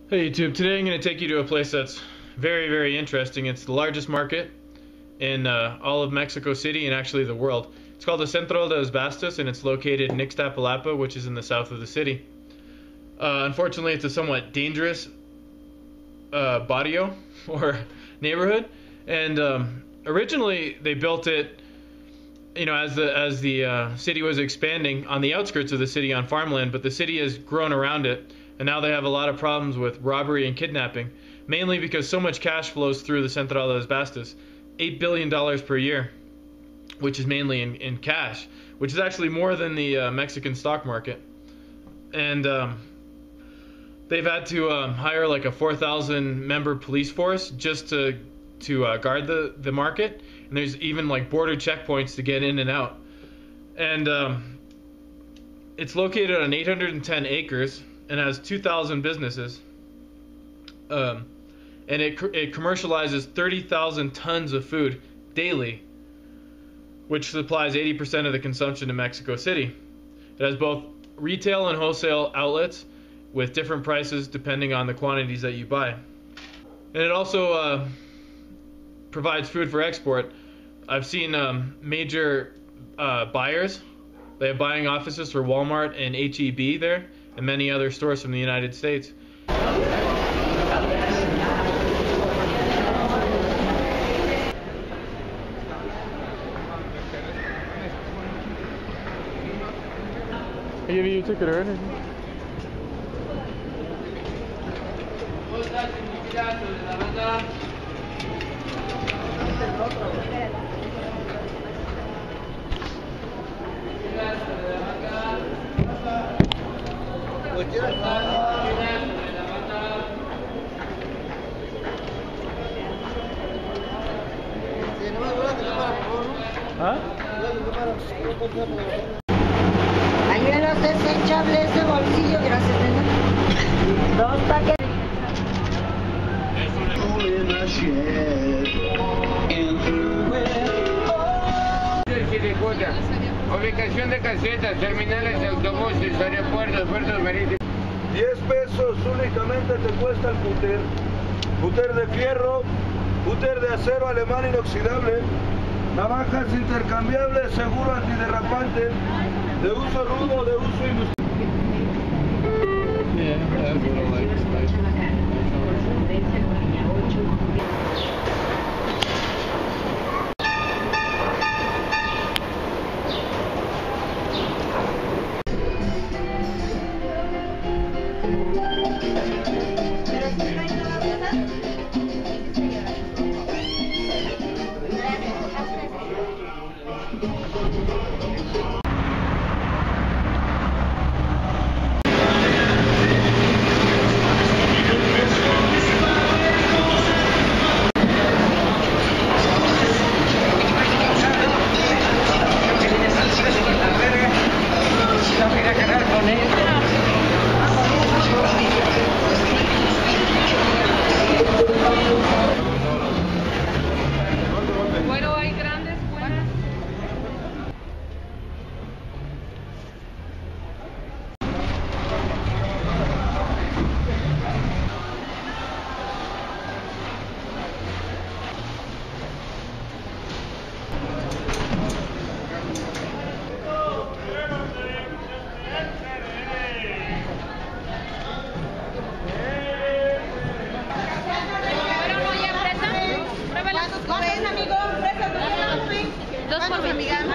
Hey YouTube, today I'm going to take you to a place that's very interesting. It's the largest market in all of Mexico City and actually the world. It's called the Centro de Abastos and it's located in Ixtapalapa, which is in the south of the city. Unfortunately, it's a somewhat dangerous barrio or neighborhood, and originally they built it, you know, as the city was expanding on the outskirts of the city on farmland, but the city has grown around it. And now they have a lot of problems with robbery and kidnapping, mainly because so much cash flows through the Central de Abastos, $8 billion per year, which is mainly in cash, which is actually more than the Mexican stock market. And they've had to hire like a 4,000 member police force just to guard the market. And there's even like border checkpoints to get in and out. And it's located on 810 acres. And has 2,000 businesses, and it commercializes 30,000 tons of food daily, which supplies 80% of the consumption in Mexico City. It has both retail and wholesale outlets with different prices depending on the quantities that you buy. And it also provides food for export. I've seen major buyers. They have buying offices for Walmart and H-E-B there, and many other stores from the United States. I give you a ticket already. ¿Ah? Pañuelos desechables de bolsillo, gracias, nena. 2 paquetes. Ubicación de casetas, terminales de autobuses, aeropuertos, puertos marítimos. 10 pesos únicamente te cuesta el cúter. Cúter de fierro, cúter de acero alemán inoxidable, navajas intercambiables, seguro antiderrapante, de uso rudo, de uso industrial.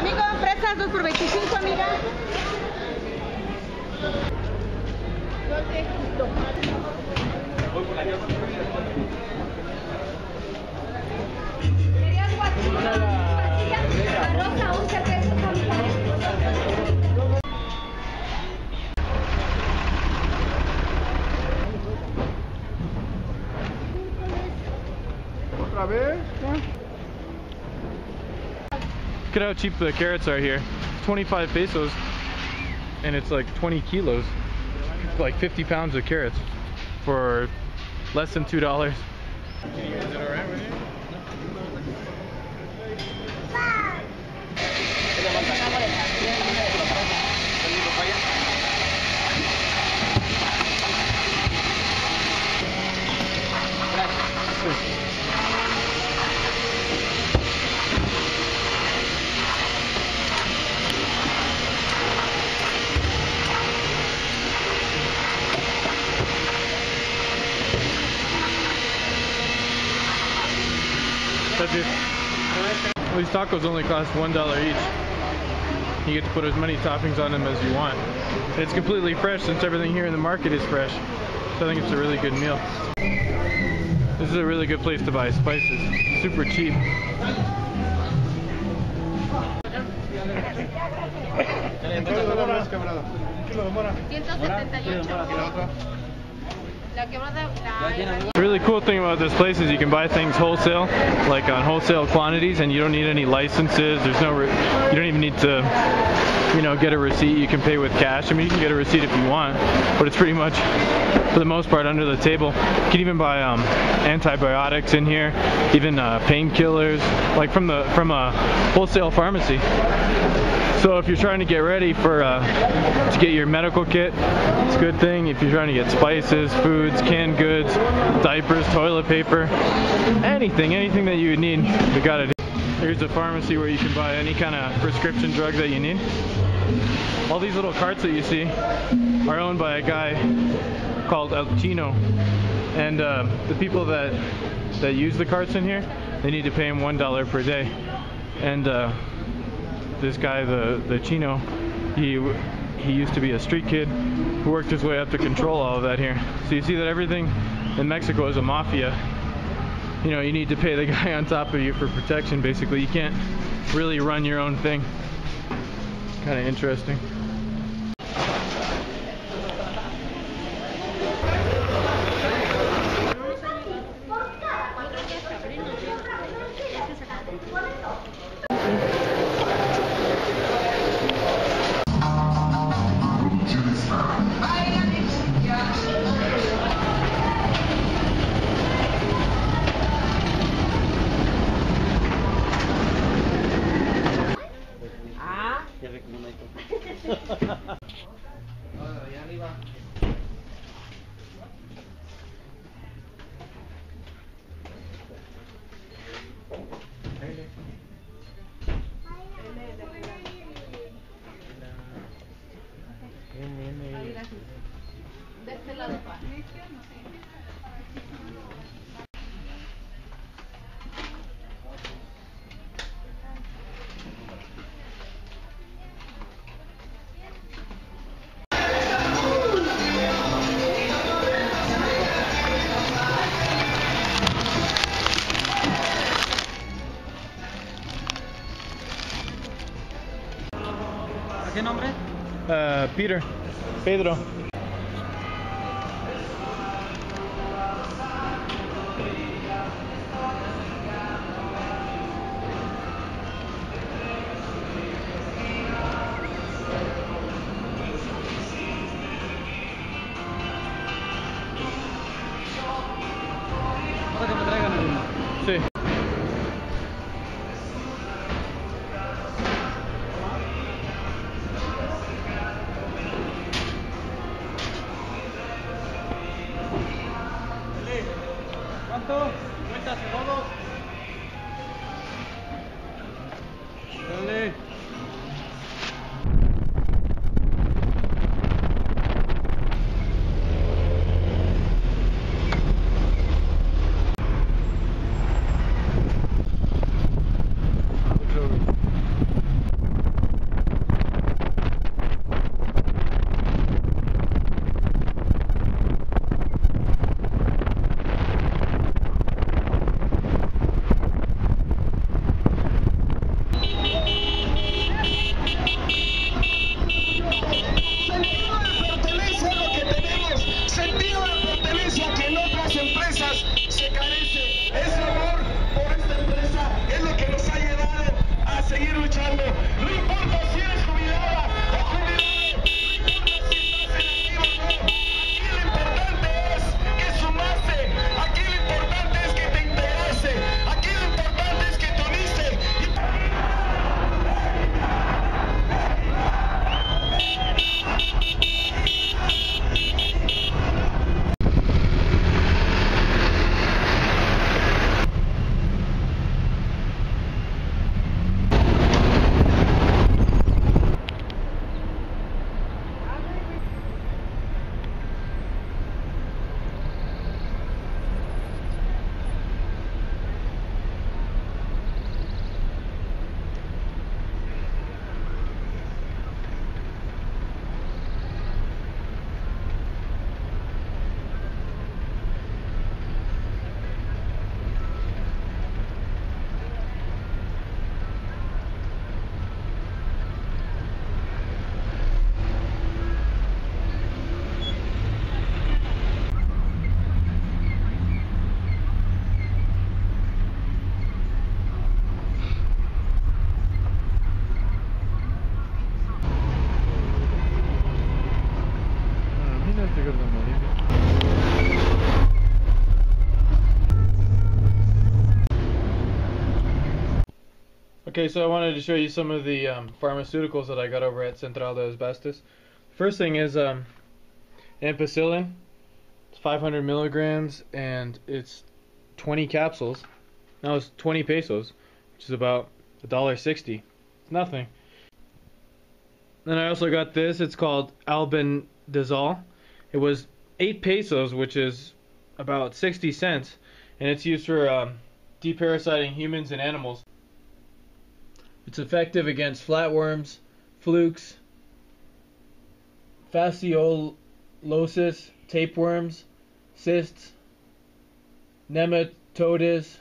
Amigo, fresas 2 por 25, amiga. ¿Querías pastillas? Rosa, 11 pesos, amiga. ¿Otra vez? Look at how cheap the carrots are here. 25 pesos, and it's like 20 kilos. It's like 50 pounds of carrots for less than $2. Is it alright with you? dude. These tacos only cost $1 each. You get to put as many toppings on them as you want. And it's completely fresh since everything here in the market is fresh. So I think it's a really good meal. This is a really good place to buy spices. Super cheap. The really cool thing about this place is you can buy things wholesale, like on wholesale quantities, and you don't need any licenses. There's no, you don't even need to, you know, get a receipt. You can pay with cash. I mean, you can get a receipt if you want, but it's pretty much, for the most part, under the table. You can even buy antibiotics in here, even painkillers, like from a wholesale pharmacy. So if you're trying to get ready for to get your medical kit, it's a good thing. If you're trying to get spices, foods, canned goods, diapers, toilet paper, anything that you would need, we got it. Here's a pharmacy where you can buy any kind of prescription drug that you need. All these little carts that you see are owned by a guy called El Chino, and the people that use the carts in here, they need to pay him $1 per day. And this guy, the Chino, he used to be a street kid who worked his way up to control all of that here. So you see that everything in Mexico is a mafia. You know, you need to pay the guy on top of you for protection, basically. You can't really run your own thing. Kind of interesting. De este lado, pa. ¿Qué nombre? Peter. Pedro. Para que me traigan el uno. Sí. ¿Cuánto? Cuenta todos. Dale. Okay, so I wanted to show you some of the pharmaceuticals that I got over at Central de Abastos. First thing is ampicillin. It's 500 milligrams and it's 20 capsules. Now it's 20 pesos, which is about $1.60. It's nothing. Then I also got this. It's called albendazole. It was 8 pesos, which is about 60 cents, and it's used for deparasiting humans and animals. It's effective against flatworms, flukes, fasciolosis, tapeworms, cysts, nematodes,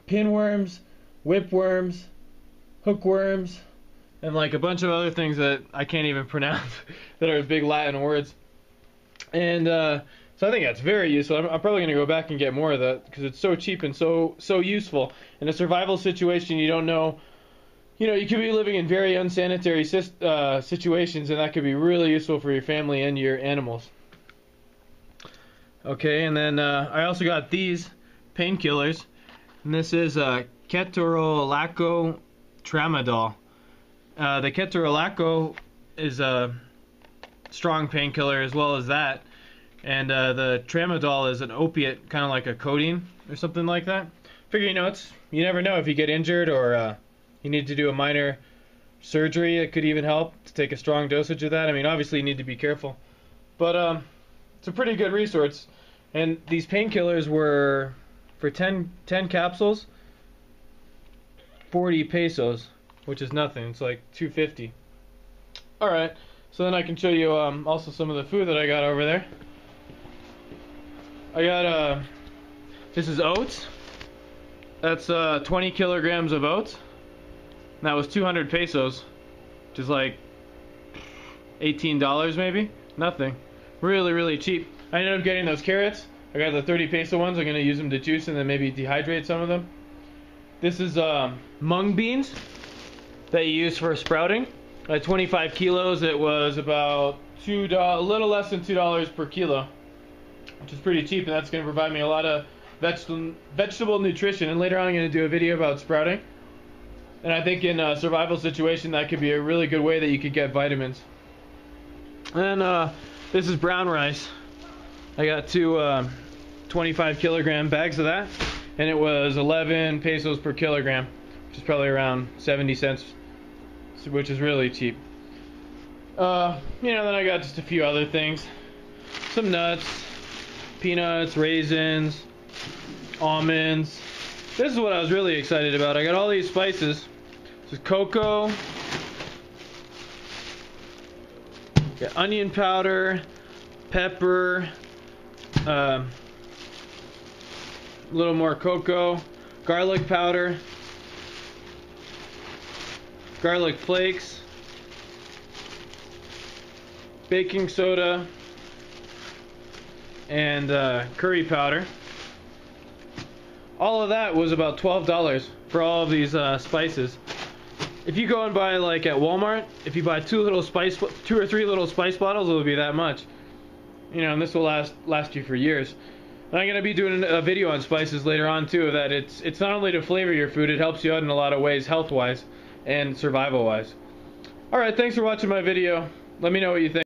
pinworms, whipworms, hookworms, and like a bunch of other things that I can't even pronounce that are big Latin words. And so I think that's very useful. I'm probably going to go back and get more of that because it's so cheap and so useful. In a survival situation, you don't know, you could be living in very unsanitary situations, and that could be really useful for your family and your animals. Okay, and then I also got these painkillers, and this is ketorolaco tramadol. The ketorolaco is a strong painkiller as well as that, and the tramadol is an opiate, kind of like a codeine or something like that. Figure, you never know if you get injured or you need to do a minor surgery. It could even help to take a strong dosage of that. I mean, obviously you need to be careful, but it's a pretty good resource. And these painkillers were for 10 capsules, 40 pesos, which is nothing. It's like 250. Alright, so then I can show you also some of the food that I got over there. I got, this is oats. That's 20 kilograms of oats. And that was 200 pesos, which is like $18 maybe? Nothing. Really, really cheap. I ended up getting those carrots. I got the 30 peso ones. I'm going to use them to juice and then maybe dehydrate some of them. This is mung beans that you use for sprouting. At 25 kilos, it was about a little less than $2 per kilo, which is pretty cheap, and that's going to provide me a lot of vegetable nutrition. And later on, I'm going to do a video about sprouting. And I think in a survival situation, that could be a really good way that you could get vitamins. And this is brown rice. I got two 25 kilogram bags of that, and it was 11 pesos per kilogram, which is probably around 70 cents, which is really cheap. Then I got just a few other things. Some nuts, peanuts, raisins, almonds. This is what I was really excited about. I got all these spices. This is cocoa, got onion powder, pepper, a little more cocoa, garlic powder, garlic flakes, baking soda, and curry powder. All of that was about $12 for all of these spices. If you go and buy, like at Walmart, if you buy two or three little spice bottles, it'll be that much. And this will last you for years. And I'm going to be doing a video on spices later on too, that it's not only to flavor your food, it helps you out in a lot of ways, health-wise and survival-wise. Alright, thanks for watching my video. Let me know what you think.